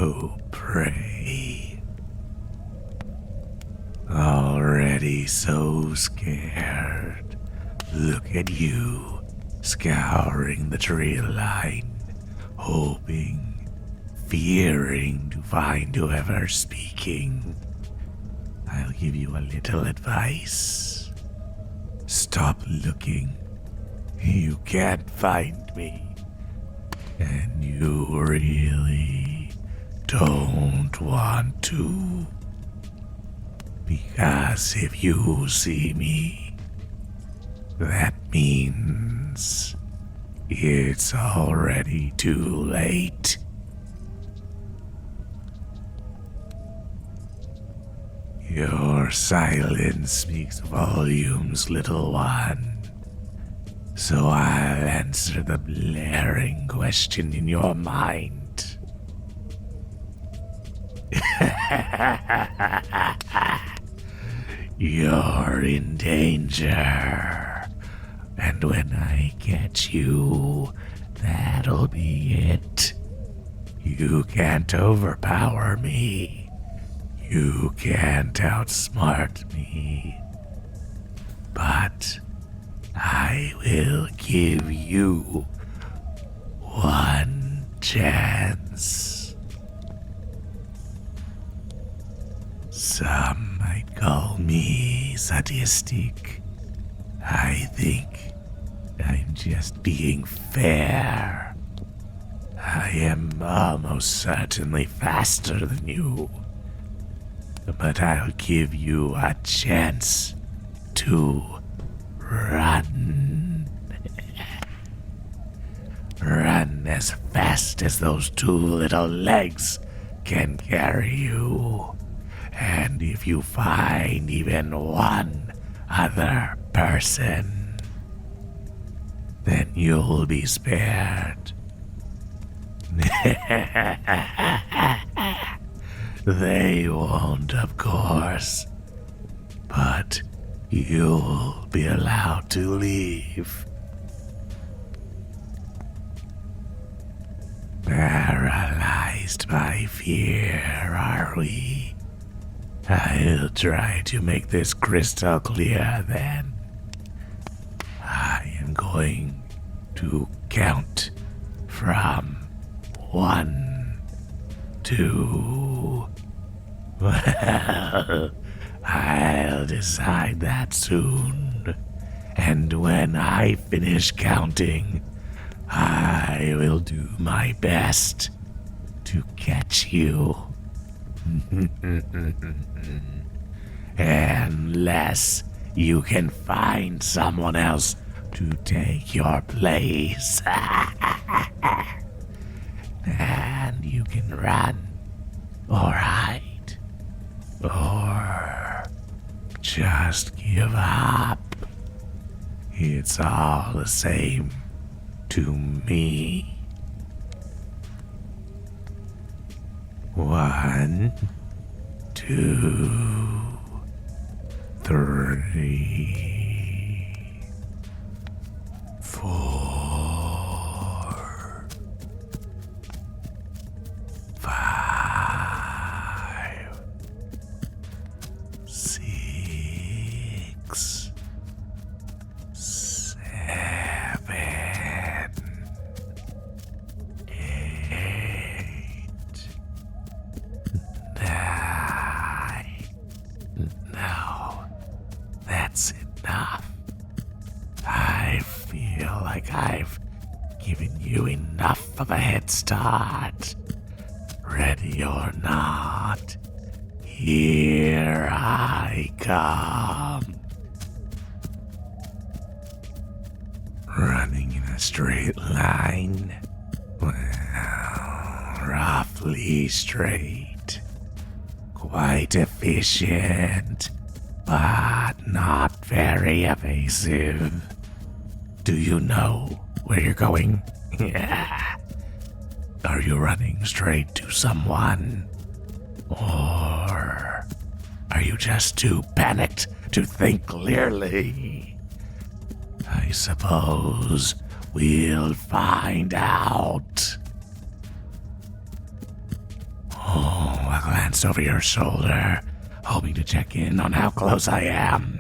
So prey. Already so scared. Look at you, scouring the tree line, hoping, fearing to find whoever's speaking. I'll give you a little advice. Stop looking. You can't find me. And you really don't want to. Because if you see me, that means it's already too late. Your silence speaks volumes, little one. So I'll answer the blaring question in your mind. You're in danger. And when I catch you, that'll be it. You can't overpower me. You can't outsmart me. But I will give you one chance. Some might call me sadistic. I think I'm just being fair. I am almost certainly faster than you. But I'll give you a chance to run. Run as fast as those two little legs can carry you. And if you find even one other person, then you'll be spared. They won't, of course, but you'll be allowed to leave. Paralyzed by fear, are we? I'll try to make this crystal clear then. I am going to count from 1 to... Well, I'll decide that soon. And when I finish counting, I will do my best to catch you. Unless you can find someone else to take your place. And you can run, or hide, or just give up. It's all the same to me. 1, 2, 3, 4, 5, 6, 7, 8, 9. No, that's enough. I feel like I've given you enough of a head start. Ready or not, here I come. Running in a straight line. Well, roughly straight. Quite efficient, but not very evasive. Do you know where you're going? Are you running straight to someone? Or are you just too panicked to think clearly? I suppose we'll find out. glance over your shoulder, hoping to check in on how close I am.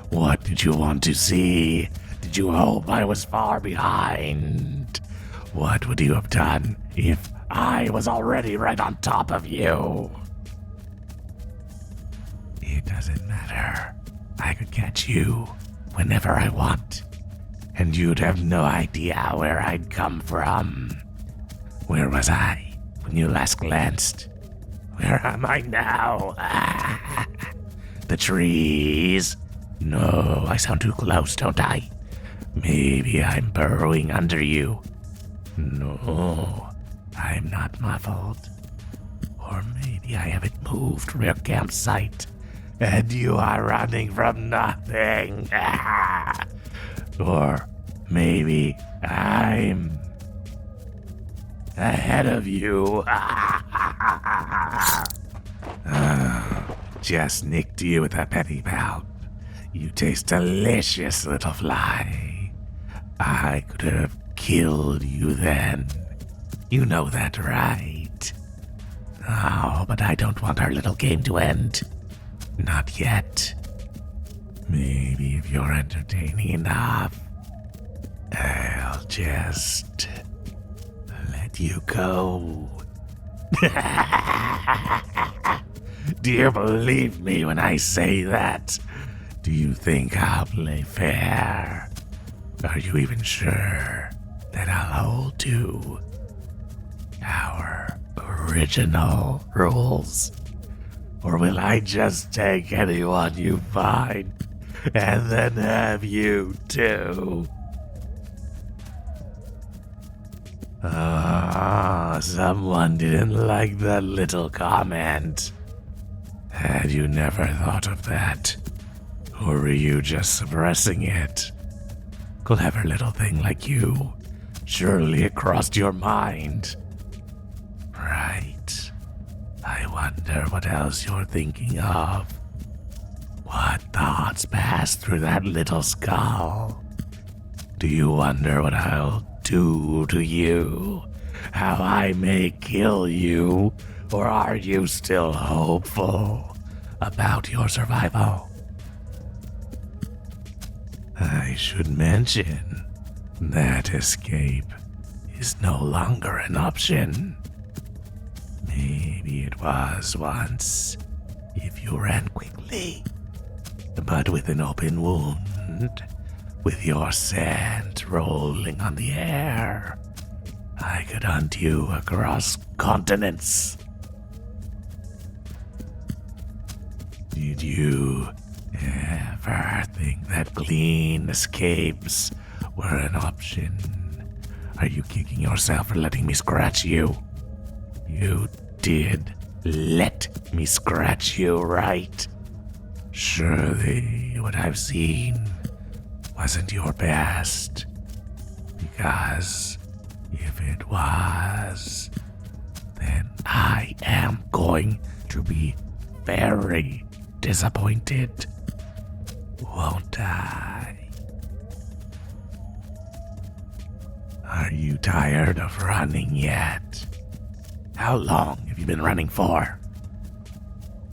What did you want to see? Did you hope I was far behind? What would you have done if I was already right on top of you? It doesn't matter. I could catch you whenever I want, and you'd have no idea where I'd come from. Where was I when you last glanced? Where am I now? The trees? No, I sound too close, don't I? Maybe I'm burrowing under you. No, I'm not muffled. Or maybe I haven't moved from your campsite, and you are running from nothing. Or maybe I'm ahead of you. Just nicked you with a penny pound. You taste delicious, little fly. I could have killed you then. You know that, right? Oh, but I don't want our little game to end. Not yet. Maybe if you're entertaining enough, I'll just let you go. Do you believe me when I say that? Do you think I'll play fair? Are you even sure that I'll hold to our original rules? Or will I just take anyone you find and then have you too? Someone didn't like that little comment. Had you never thought of that? Or were you just suppressing it? Clever little thing like you. Surely it crossed your mind. Right. I wonder what else you're thinking of. What thoughts pass through that little skull? Do you wonder what I'll do to you? How I may kill you? Or are you still hopeful about your survival? I should mention that escape is no longer an option. Maybe it was once, if you ran quickly. But with an open wound, with your scent rolling on the air, I could hunt you across continents. Did you ever think that clean escapes were an option? Are you kicking yourself for letting me scratch you? You did let me scratch you, right? Surely what I've seen wasn't your best. Because if it was, then I am going to be very disappointed, won't I? Are you tired of running yet? How long have you been running for?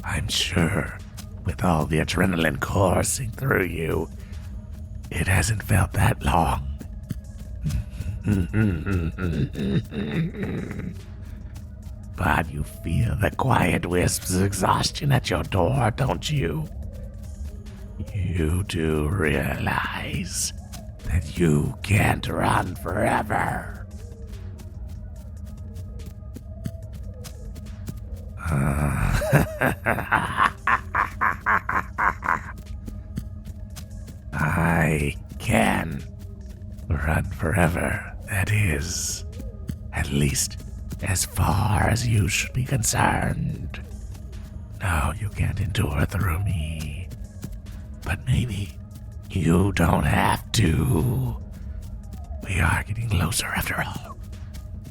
I'm sure with all the adrenaline coursing through you, it hasn't felt that long. But you feel the quiet wisps of exhaustion at your door, don't you? You do realize that you can't run forever. I can run forever, that is. At least as far as you should be concerned. No, you can't endure through me. But maybe you don't have to. We are getting closer after all.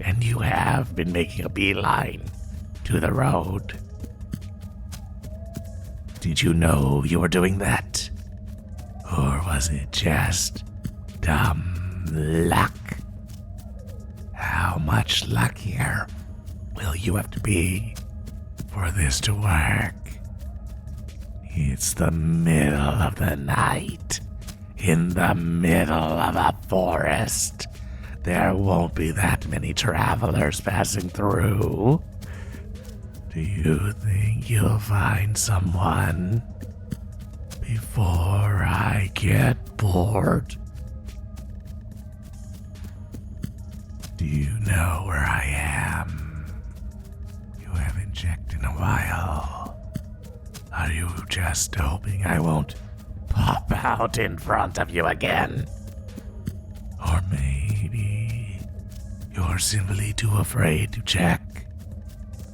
And you have been making a beeline to the road. Did you know you were doing that? Or was it just dumb luck? How much luckier will you have to be for this to work. It's the middle of the night, in the middle of a forest. There won't be that many travelers passing through. Do you think you'll find someone before I get bored? Do you know where I am? You haven't checked in a while. Are you just hoping I won't pop out in front of you again? Or maybe you're simply too afraid to check.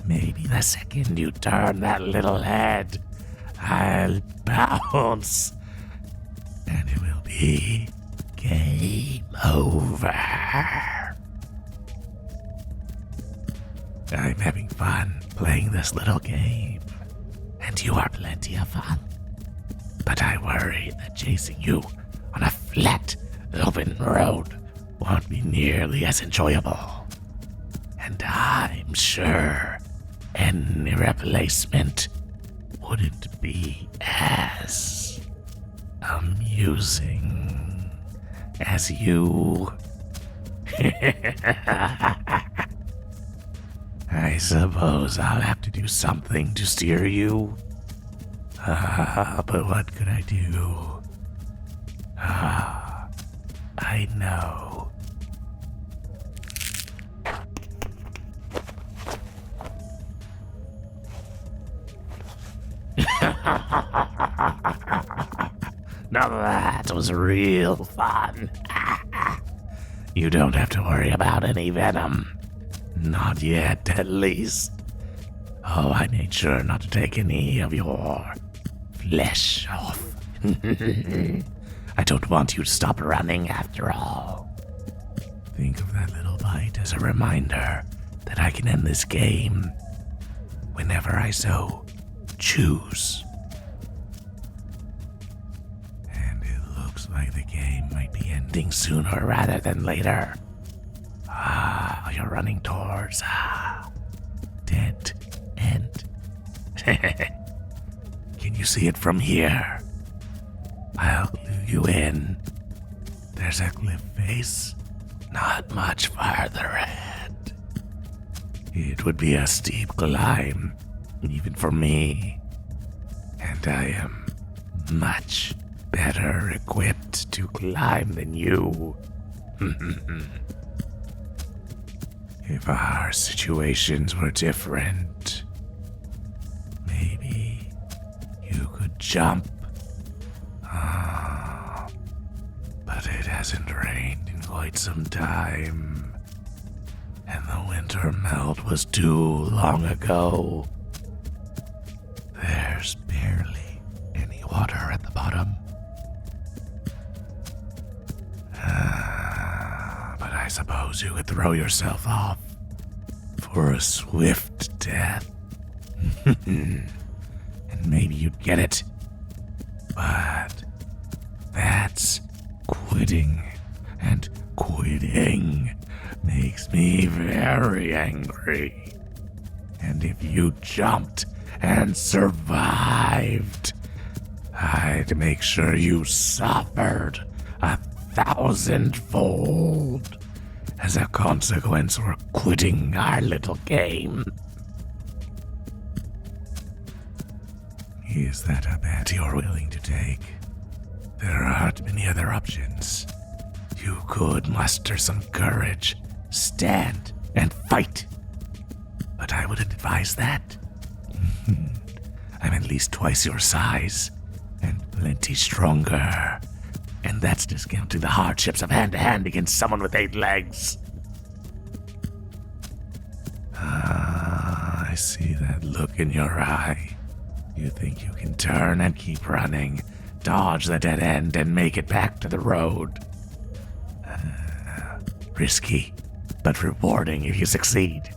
Maybe the second you turn that little head, I'll bounce, and it will be game over. I'm having fun playing this little game, and you are plenty of fun. But I worry that chasing you on a flat, open road won't be nearly as enjoyable. And I'm sure any replacement wouldn't be as amusing as you. I suppose I'll have to do something to steer you. But what could I do? I know. Now that was real fun. You don't have to worry about any venom. Not yet, at least. Oh, I made sure not to take any of your flesh off. I don't want you to stop running after all. Think of that little bite as a reminder that I can end this game whenever I so choose. And it looks like the game might be ending sooner rather than later. You're running towards dead end. Can you see it from here? I'll clue you in. There's a cliff face not much farther ahead. It would be a steep climb, even for me. And I am much better equipped to climb than you. If our situations were different, maybe you could jump. But it hasn't rained in quite some time, and the winter melt was too long ago. There's barely any water at the bottom. But I suppose you could throw yourself off for a swift death. And maybe you'd get it. But that's quitting. And quitting makes me very angry. And if you jumped and survived, I'd make sure you suffered 1,000-fold as a consequence for quitting our little game. Is that a bet you're willing to take? There aren't many other options. You could muster some courage, stand, and fight. But I wouldn't advise that. I'm at least twice your size, and plenty stronger. And that's discounting the hardships of hand-to-hand against someone with 8 legs. I see that look in your eye. You think you can turn and keep running, dodge the dead end, and make it back to the road. Risky, but rewarding if you succeed.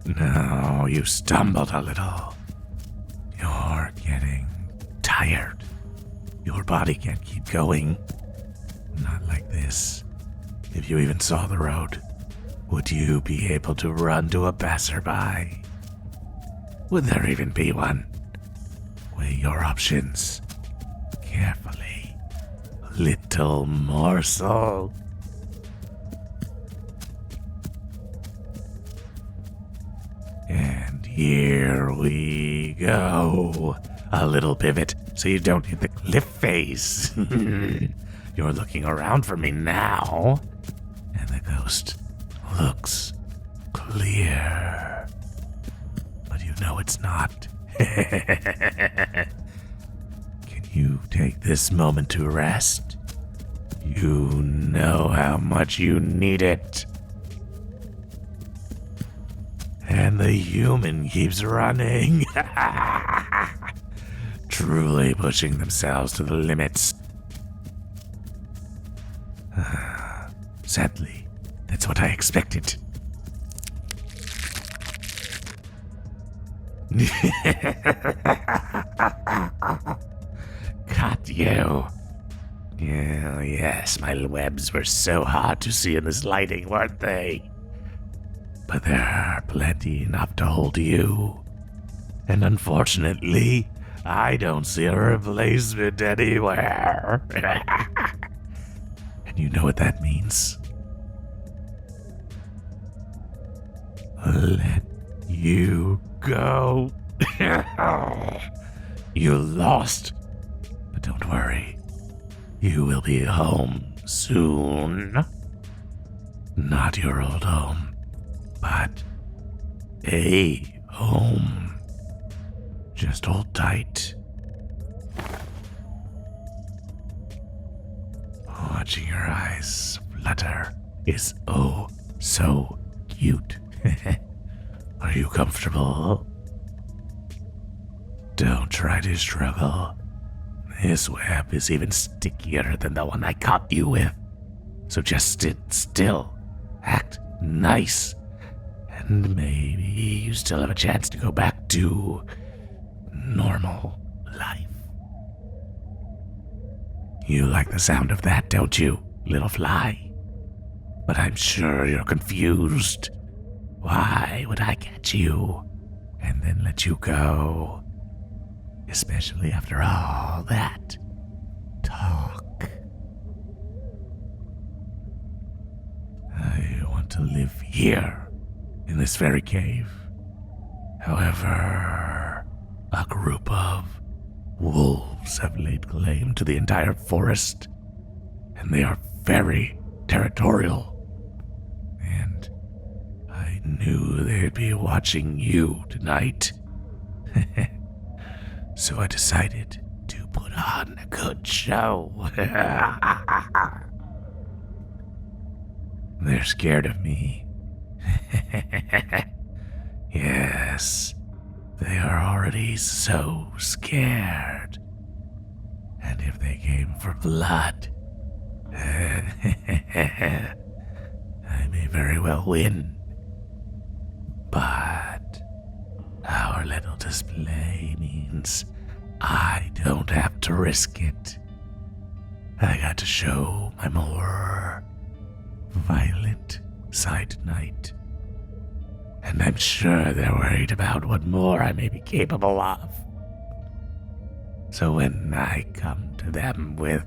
No, you stumbled a little. You're getting tired. Your body can't keep going. Not like this. If you even saw the road, Would you be able to run to a passerby? Would there even be one? Weigh your options carefully, little morsel. And here we go. A little pivot so you don't hit the cliff face. You're looking around for me now. And the ghost looks clear. But you know it's not. Can you take this moment to rest? You know how much you need it. And the human keeps running. Truly pushing themselves to the limits. Sadly, that's what I expected. Got you. Yeah, yes, my webs were so hard to see in this lighting, weren't they? But there are plenty enough to hold you. And unfortunately, I don't see a replacement anywhere. And you know what that means? Let you go. You lost. But don't worry. You will be home soon. Not your old home, but a home. Just hold tight. Watching your eyes flutter is oh so cute. Are you comfortable? Don't try to struggle. This web is even stickier than the one I caught you with. So just sit still, act nice, and maybe you still have a chance to go back to normal life. You like the sound of that, don't you, little fly? But I'm sure you're confused. Why would I catch you and then let you go? Especially after all that talk. I want to live here, in this very cave. However, a group of wolves have laid claim to the entire forest, and they are very territorial. And I knew they'd be watching you tonight. So I decided to put on a good show. They're scared of me. Yes, they are already so scared. And if they came for blood, I may very well win. But our little display means I don't have to risk it. I got to show my more violent side tonight. And I'm sure they're worried about what more I may be capable of. So when I come to them with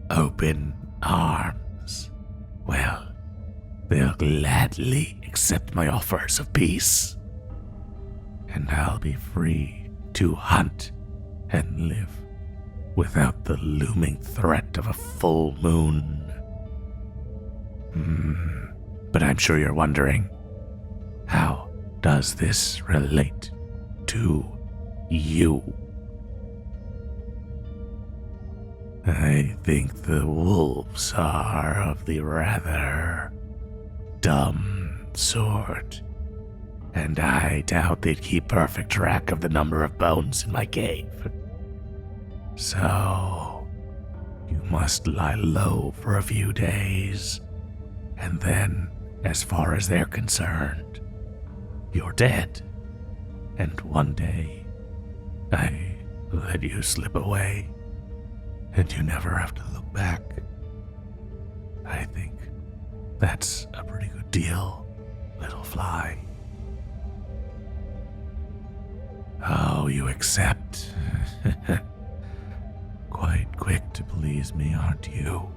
open arms, well, they'll gladly accept my offers of peace. And I'll be free to hunt and live without the looming threat of a full moon. But I'm sure you're wondering, how does this relate to you? I think the wolves are of the rather dumb sort, and I doubt they'd keep perfect track of the number of bones in my cave. So, you must lie low for a few days, and then, as far as they're concerned, you're dead. And one day, I let you slip away, and you never have to look back. I think That's a pretty good deal, little fly. Oh, you accept. Quite quick to please me, aren't you?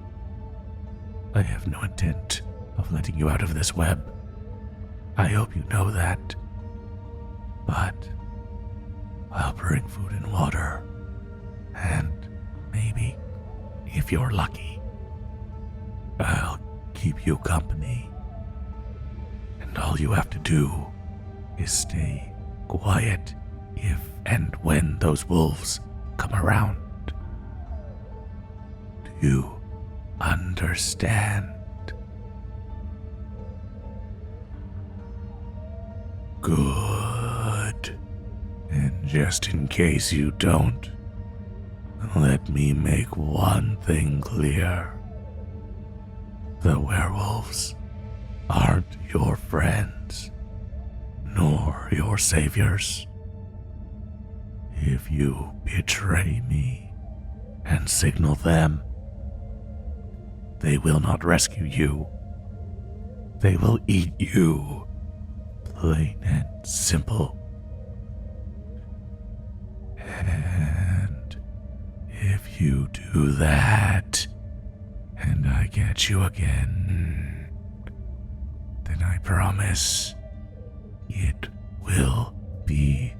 I have no intent of letting you out of this web. I hope you know that. But I'll bring food and water, and maybe, if you're lucky, I'll keep you company. And all you have to do is stay quiet if and when those wolves come around. Do you understand? Good. And just in case you don't, let me make one thing clear. The werewolves aren't your friends, nor your saviors. If you betray me and signal them, they will not rescue you. They will eat you, plain and simple. And if you do that, and I catch you again, then I promise it will be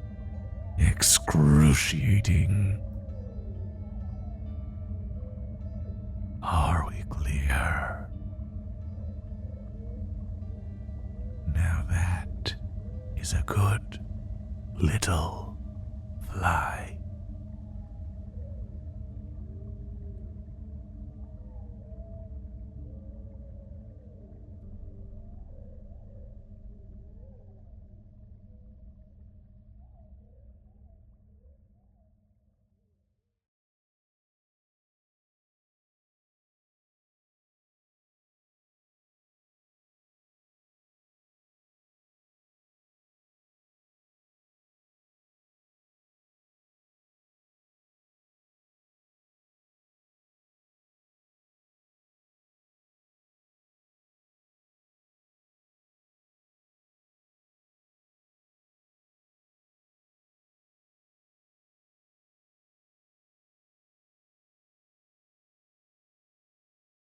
excruciating. Are we clear? Now that is a good little fly.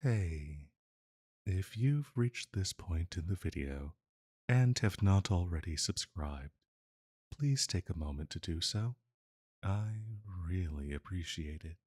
Hey, if you've reached this point in the video and have not already subscribed, please take a moment to do so. I really appreciate it.